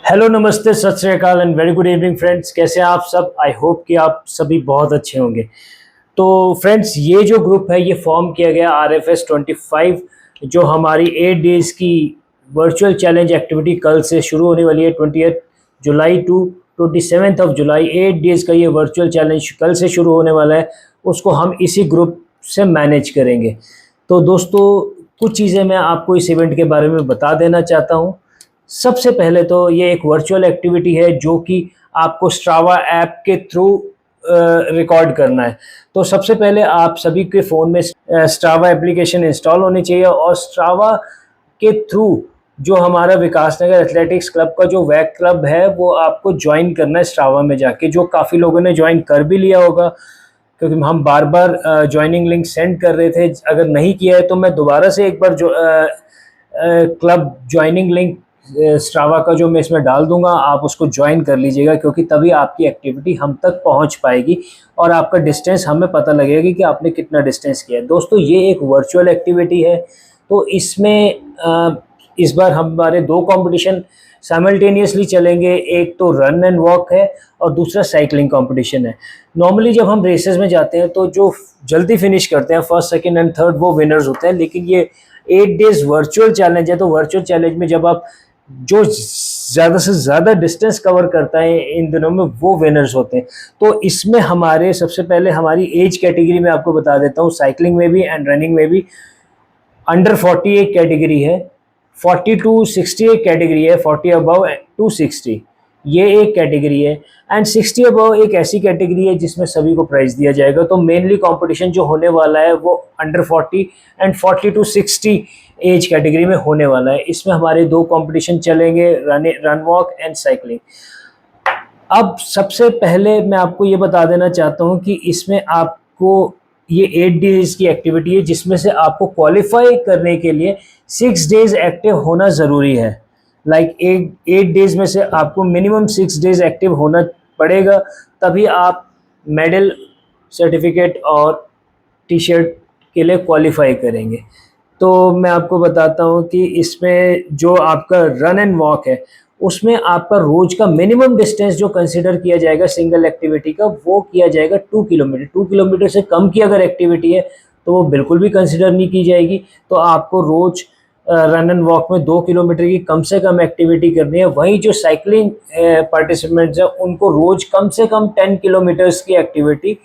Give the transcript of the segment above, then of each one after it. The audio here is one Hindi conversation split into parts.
हेलो, नमस्ते, सत श्री अकाल and very good evening friends. कैसे हैं आप सब? आई होप कि आप सभी बहुत अच्छे होंगे। तो फ्रेंड्स, ये जो ग्रुप है ये फॉर्म किया गया RFS 25, जो हमारी 8 डेज़ की वर्चुअल चैलेंज एक्टिविटी कल से शुरू होने वाली है। 20 जुलाई टू 27 जुलाई 8 डेज़ का ये वर्चुअल चैलेंज कल से शुरू होने वाला है। उसको हम इसी ग्रुप से मैनेज करेंगे। तो दोस्तों, कुछ चीज़ें मैं आपको इस इवेंट के बारे में बता देना चाहता हूँ। सबसे पहले तो ये एक वर्चुअल एक्टिविटी है जो कि आपको स्ट्रावा ऐप के थ्रू रिकॉर्ड करना है। तो सबसे पहले आप सभी के फ़ोन में स्ट्रावा एप्लीकेशन इंस्टॉल होनी चाहिए और स्ट्रावा के थ्रू जो हमारा विकासनगर एथलेटिक्स क्लब का जो वैक क्लब है वो आपको ज्वाइन करना है स्ट्रावा में जाके, जो काफ़ी लोगों ने ज्वाइन कर भी लिया होगा क्योंकि हम बार बार ज्वाइनिंग लिंक सेंड कर रहे थे। अगर नहीं किया है तो मैं दोबारा से एक बार जो क्लब ज्वाइनिंग लिंक स्ट्रावा का जो मैं इसमें डाल दूंगा, आप उसको ज्वाइन कर लीजिएगा क्योंकि तभी आपकी एक्टिविटी हम तक पहुंच पाएगी और आपका डिस्टेंस हमें पता लगेगा कि आपने कितना डिस्टेंस किया है। दोस्तों, ये एक वर्चुअल एक्टिविटी है तो इसमें इस बार हमारे दो कंपटीशन साइमल्टेनियसली चलेंगे। एक तो रन एंड वॉक है और दूसरा साइकिलिंग कंपटीशन है। नॉर्मली जब हम रेसेस में जाते हैं तो जो जल्दी फिनिश करते हैं फर्स्ट, सेकंड एंड थर्ड, वो विनर्स होते हैं। लेकिन ये 8 डेज वर्चुअल चैलेंज है तो वर्चुअल चैलेंज में जब आप जो ज़्यादा से ज़्यादा डिस्टेंस कवर करता है इन दिनों में वो विनर्स होते हैं। तो इसमें हमारे सबसे पहले हमारी एज कैटेगरी में आपको बता देता हूँ, साइकिलिंग में भी एंड रनिंग में भी अंडर 40 एक कैटेगरी है, 40 टू 60 एक कैटेगरी है, 40 अबव टू 60 ये एक कैटेगरी है एंड 60 अबव एक ऐसी कैटेगरी है जिसमें सभी को प्राइज दिया जाएगा। तो मेनली कंपटीशन जो होने वाला है वो under 40 and 40 to 60 age category में होने वाला है। इसमें हमारे दो कंपटीशन चलेंगे, रन वॉक एंड साइकिलिंग। अब सबसे पहले मैं आपको ये बता देना चाहता हूँ कि इसमें आपको ये 8 डेज की एक्टिविटी है जिसमें से आपको क्वालिफाई करने के लिए 6 डेज एक्टिव होना ज़रूरी है। लाइक 8 डेज में से आपको मिनिमम 6 डेज एक्टिव होना पड़ेगा, तभी आप मेडल, सर्टिफिकेट और टी शर्ट के लिए क्वालिफाई करेंगे। तो मैं आपको बताता हूँ कि इसमें जो आपका रन एंड वॉक है उसमें आपका रोज का मिनिमम डिस्टेंस जो कंसीडर किया जाएगा सिंगल एक्टिविटी का वो किया जाएगा 2 किलोमीटर। 2 किलोमीटर से कम की अगर एक्टिविटी है तो वो बिल्कुल भी कंसीडर नहीं की जाएगी। तो आपको रोज रन एंड वॉक में 2 किलोमीटर की कम से कम एक्टिविटी करनी है। वहीं जो साइकिलिंग पार्टिसिपेंट्स हैं उनको रोज कम से कम 10 किलोमीटर्स की एक्टिविटी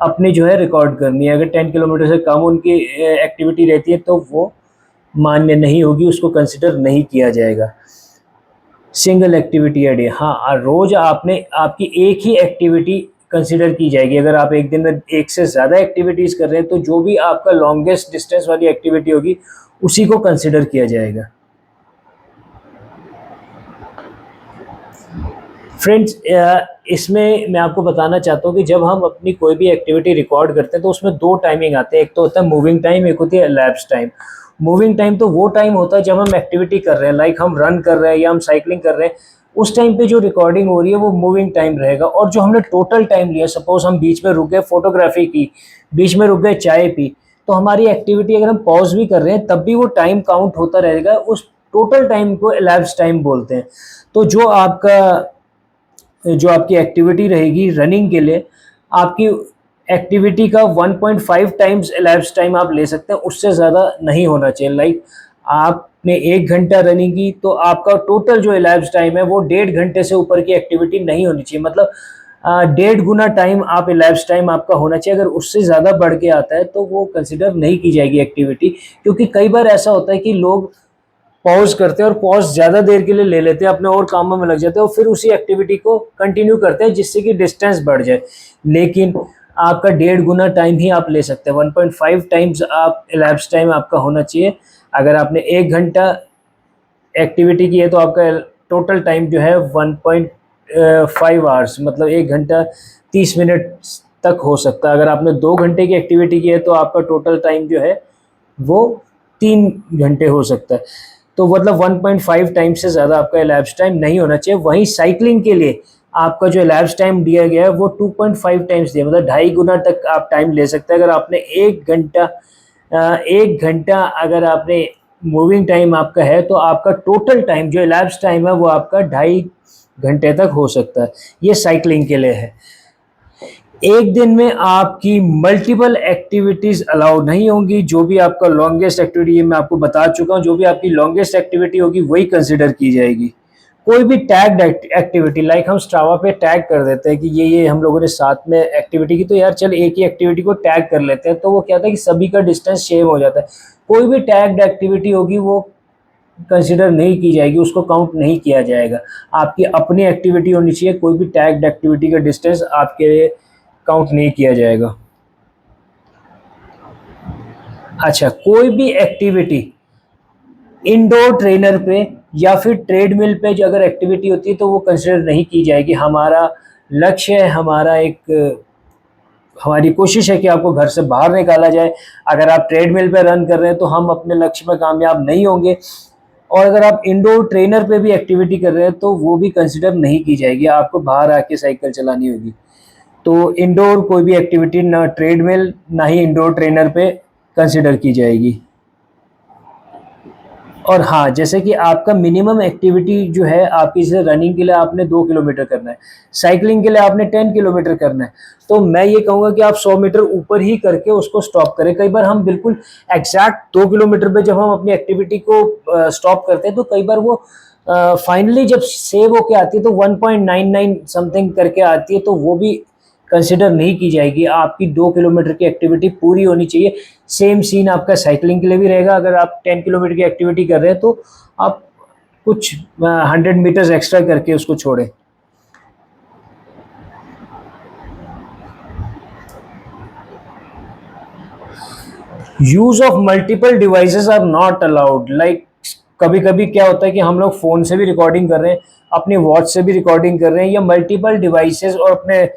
अपनी जो है रिकॉर्ड करनी है। अगर 10 किलोमीटर से कम उनकी एक्टिविटी रहती है तो वो मान्य नहीं होगी, उसको कंसिडर नहीं किया जाएगा। सिंगल एक्टिविटी अ डे, हाँ, रोज आपकी एक ही एक्टिविटी कंसिडर की जाएगी। अगर आप एक दिन में एक से ज़्यादा एक्टिविटीज़ कर रहे हैं तो जो भी आपका लॉन्गेस्ट डिस्टेंस वाली एक्टिविटी होगी उसी को कंसिडर किया जाएगा। फ्रेंड्स, इसमें मैं आपको बताना चाहता हूँ कि जब हम अपनी कोई भी एक्टिविटी रिकॉर्ड करते हैं तो उसमें दो टाइमिंग आते हैं। एक तो होता है मूविंग टाइम, एक होती है elapsed टाइम। मूविंग टाइम तो वो टाइम होता है जब हम एक्टिविटी कर रहे हैं, लाइक हम रन कर रहे हैं या हम साइकिलिंग कर रहे हैं, उस टाइम पे जो रिकॉर्डिंग हो रही है वो मूविंग टाइम रहेगा। और जो हमने टोटल टाइम लिया, सपोज हम बीच में रुक गए फोटोग्राफी की, बीच में रुक गए चाय पी, तो हमारी एक्टिविटी अगर हम पॉज भी कर रहे हैं तब भी वो टाइम काउंट होता रहेगा। उस टोटल टाइम को elapsed टाइम बोलते हैं। तो जो आपकी एक्टिविटी रहेगी रनिंग के लिए, आपकी एक्टिविटी का 1.5 टाइम्स elapsed टाइम आप ले सकते हैं, उससे ज़्यादा नहीं होना चाहिए। लाइक आपने 1 घंटा रनिंग की तो आपका टोटल जो elapsed टाइम है वो 1.5 घंटे से ऊपर की एक्टिविटी नहीं होनी चाहिए। मतलब 1.5 गुना टाइम आप elapsed टाइम आपका होना चाहिए। अगर उससे ज़्यादा बढ़ के आता है तो वो कंसिडर नहीं की जाएगी एक्टिविटी, क्योंकि कई बार ऐसा होता है कि लोग पॉज करते हैं और पॉज ज़्यादा देर के लिए ले लेते हैं, अपने और कामों में लग जाते हैं और फिर उसी एक्टिविटी को कंटिन्यू करते हैं जिससे कि डिस्टेंस बढ़ जाए। लेकिन आपका 1.5 गुना टाइम ही आप ले सकते हैं, 1.5 टाइम्स आप elapsed टाइम आपका होना चाहिए। अगर आपने 1 घंटा एक्टिविटी की है तो आपका टोटल टाइम जो है 1.5 आवर्स, मतलब 1 घंटा 30 मिनट तक हो सकता है। अगर आपने 2 घंटे की एक्टिविटी की है तो आपका टोटल टाइम जो है वो 3 घंटे हो सकता है। तो मतलब 1.5 टाइम से ज़्यादा आपका elapsed टाइम नहीं होना चाहिए। वहीं साइकिलिंग के लिए आपका जो elapsed टाइम दिया गया है वो 2.5 टाइम्स दिया, मतलब 2.5 गुना तक आप टाइम ले सकते हैं। अगर आपने 1 घंटा अगर आपने मूविंग टाइम आपका है तो आपका टोटल टाइम जो elapsed टाइम है वो आपका 2.5 घंटे तक हो सकता है। ये साइकिलिंग के लिए है। एक दिन में आपकी मल्टीपल एक्टिविटीज अलाउड नहीं होंगी। जो भी आपका लॉन्गेस्ट एक्टिविटी, ये मैं आपको बता चुका हूँ, जो भी आपकी लॉन्गेस्ट एक्टिविटी होगी वही कंसिडर की जाएगी। कोई भी टैग्ड एक्टिविटी, लाइक हम स्ट्रावा पे टैग कर देते हैं कि ये हम लोगों ने साथ में एक्टिविटी की, तो यार चल एक ही एक्टिविटी को टैग कर लेते हैं, तो वो क्या होता है कि सभी का डिस्टेंस सेम हो जाता है। कोई भी टैग्ड एक्टिविटी होगी वो कंसिडर नहीं की जाएगी, उसको काउंट नहीं किया जाएगा। आपकी अपनी एक्टिविटी होनी चाहिए, कोई भी टैग्ड एक्टिविटी का डिस्टेंस आपके लिए काउंट नहीं किया जाएगा। अच्छा, कोई भी एक्टिविटी इंडोर ट्रेनर पे या फिर ट्रेडमिल पे जो अगर एक्टिविटी होती है तो वो कंसिडर नहीं की जाएगी। हमारा लक्ष्य है, हमारी कोशिश है कि आपको घर से बाहर निकाला जाए। अगर आप ट्रेडमिल पे रन कर रहे हैं तो हम अपने लक्ष्य में कामयाब नहीं होंगे, और अगर आप इंडोर ट्रेनर पे भी एक्टिविटी कर रहे हैं तो वो भी कंसिडर नहीं की जाएगी, आपको बाहर आके साइकिल चलानी होगी। तो इंडोर कोई भी एक्टिविटी ना ट्रेडमिल ना ही इंडोर ट्रेनर पे कंसिडर की जाएगी। और हाँ, जैसे कि आपका मिनिमम एक्टिविटी जो है आपकी, जैसे रनिंग के लिए आपने 2 किलोमीटर करना है, साइकिलिंग के लिए आपने 10 किलोमीटर करना है, तो मैं ये कहूँगा कि आप 100 मीटर ऊपर ही करके उसको स्टॉप करें। कई बार हम बिल्कुल एग्जैक्ट 2 किलोमीटर पे जब हम अपनी एक्टिविटी को स्टॉप करते हैं तो कई बार वो फाइनली जब सेव होके आती है तो 1.99 समथिंग करके आती है, तो वो भी कंसिडर नहीं की जाएगी। आपकी 2 किलोमीटर की एक्टिविटी पूरी होनी चाहिए। सेम सीन आपका साइकिलिंग के लिए भी रहेगा। अगर आप 10 किलोमीटर की एक्टिविटी कर रहे हैं तो आप कुछ 100 मीटर्स एक्स्ट्रा करके उसको छोड़ें। Use of multiple devices are not allowed. Like कभी कभी क्या होता है कि हम लोग फ़ोन से भी रिकॉर्डिंग कर रहे हैं, अपनी वॉच से भी रिकॉर्डिंग कर रहे हैं, या मल्टीपल डिवाइसेस, और अपने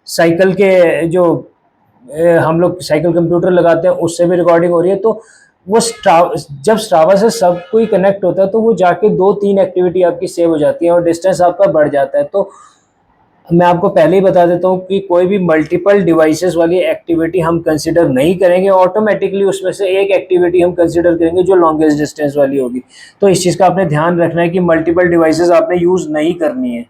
साइकिल के जो हम लोग साइकिल कंप्यूटर लगाते हैं उससे भी रिकॉर्डिंग हो रही है। तो वो जब स्ट्रावा से सब कोई कनेक्ट होता है तो वो जाके 2-3 एक्टिविटी आपकी सेव हो जाती है और डिस्टेंस आपका बढ़ जाता है। तो मैं आपको पहले ही बता देता हूँ कि कोई भी मल्टीपल डिवाइसेस वाली एक्टिविटी हम कंसिडर नहीं करेंगे। ऑटोमेटिकली उसमें से एक एक्टिविटी हम कंसिडर करेंगे जो लॉन्गेस्ट डिस्टेंस वाली होगी। तो इस चीज़ का आपने ध्यान रखना है कि मल्टीपल डिवाइसेस आपने यूज़ नहीं करनी है।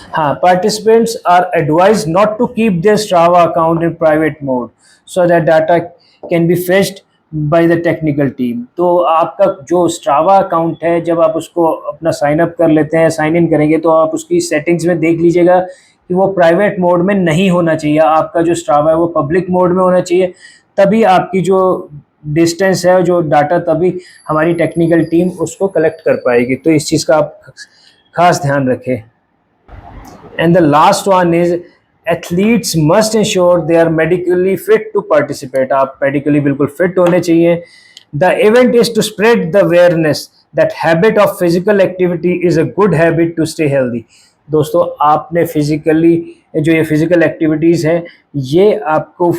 हाँ, participants are advised not to keep their Strava account in private mode so that data can be fetched by the technical team। तो आपका जो Strava अकाउंट है, जब आप उसको अपना साइन अप कर लेते हैं, साइन इन करेंगे, तो आप उसकी सेटिंग्स में देख लीजिएगा कि वो प्राइवेट मोड में नहीं होना चाहिए। आपका जो Strava है वो पब्लिक मोड में होना चाहिए, तभी आपकी जो डिस्टेंस है, जो डाटा, तभी हमारी टेक्निकल टीम उसको कलेक्ट कर पाएगी। तो इस चीज़ का आप खास ध्यान रखें। And the last one is athletes must ensure they are medically fit to participate। आप medically बिल्कुल fit होने चाहिए। The event is to spread the awareness that habit of physical activity is a good habit to stay healthy। दोस्तों, आपने फिजिकली जो ये फिजिकल एक्टिविटीज़ हैं, ये आपको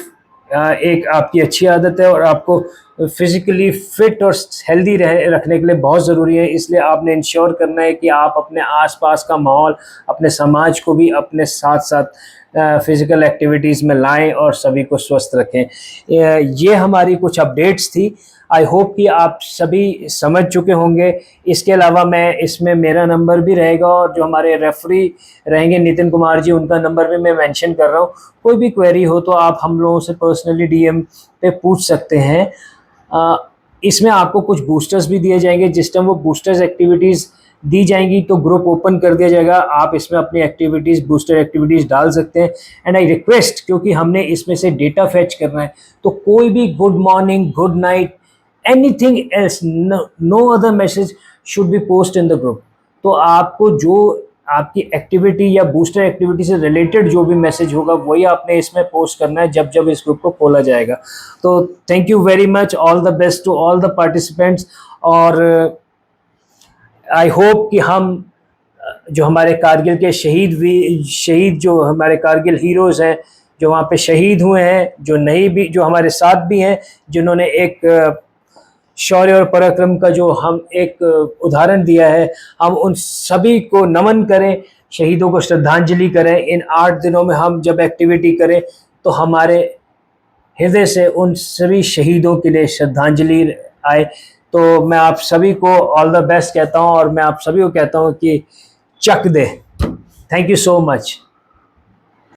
एक आपकी अच्छी आदत है और आपको फिजिकली फिट और हेल्दी रखने के लिए बहुत ज़रूरी है। इसलिए आपने इंश्योर करना है कि आप अपने आसपास का माहौल, अपने समाज को भी अपने साथ साथ फिज़िकल एक्टिविटीज़ में लाएं और सभी को स्वस्थ रखें। ये हमारी कुछ अपडेट्स थी। आई होप कि आप सभी समझ चुके होंगे। इसके अलावा मैं इसमें मेरा नंबर भी रहेगा और जो हमारे रेफरी रहेंगे नितिन कुमार जी, उनका नंबर भी मैं मेंशन कर रहा हूँ। कोई भी क्वेरी हो तो आप हम लोगों से पर्सनली डीएम पे पूछ सकते हैं। इसमें आपको कुछ बूस्टर्स भी दिए जाएंगे। जिस टाइम वो बूस्टर्स एक्टिविटीज़ दी जाएंगी तो ग्रुप ओपन कर दिया जाएगा, आप इसमें अपनी एक्टिविटीज़, बूस्टर एक्टिविटीज़ डाल सकते हैं। एंड आई रिक्वेस्ट, क्योंकि हमने इसमें से डेटा फैच करना है, तो कोई भी good morning, good night, anything else, no other message should be post in the group. तो आपको जो आपकी एक्टिविटी या बूस्टर एक्टिविटी से रिलेटेड जो भी मैसेज होगा वही आपने इसमें पोस्ट करना है जब जब इस ग्रुप को खोला जाएगा। तो thank you very much, all the best to all the participants. और आई होप कि हम जो हमारे कारगिल के शहीद जो हमारे कारगिल हीरोज़ हैं, जो वहाँ पे शहीद हुए हैं, जो नहीं भी, जो हमारे साथ भी हैं, जिन्होंने एक शौर्य और पराक्रम का जो हम एक उदाहरण दिया है, हम उन सभी को नमन करें, शहीदों को श्रद्धांजलि करें। इन 8 दिनों में हम जब एक्टिविटी करें तो हमारे हृदय से उन सभी शहीदों के लिए श्रद्धांजलि आए। तो मैं आप सभी को ऑल द बेस्ट कहता हूं और मैं आप सभी को कहता हूं कि चक दे। Thank you so much.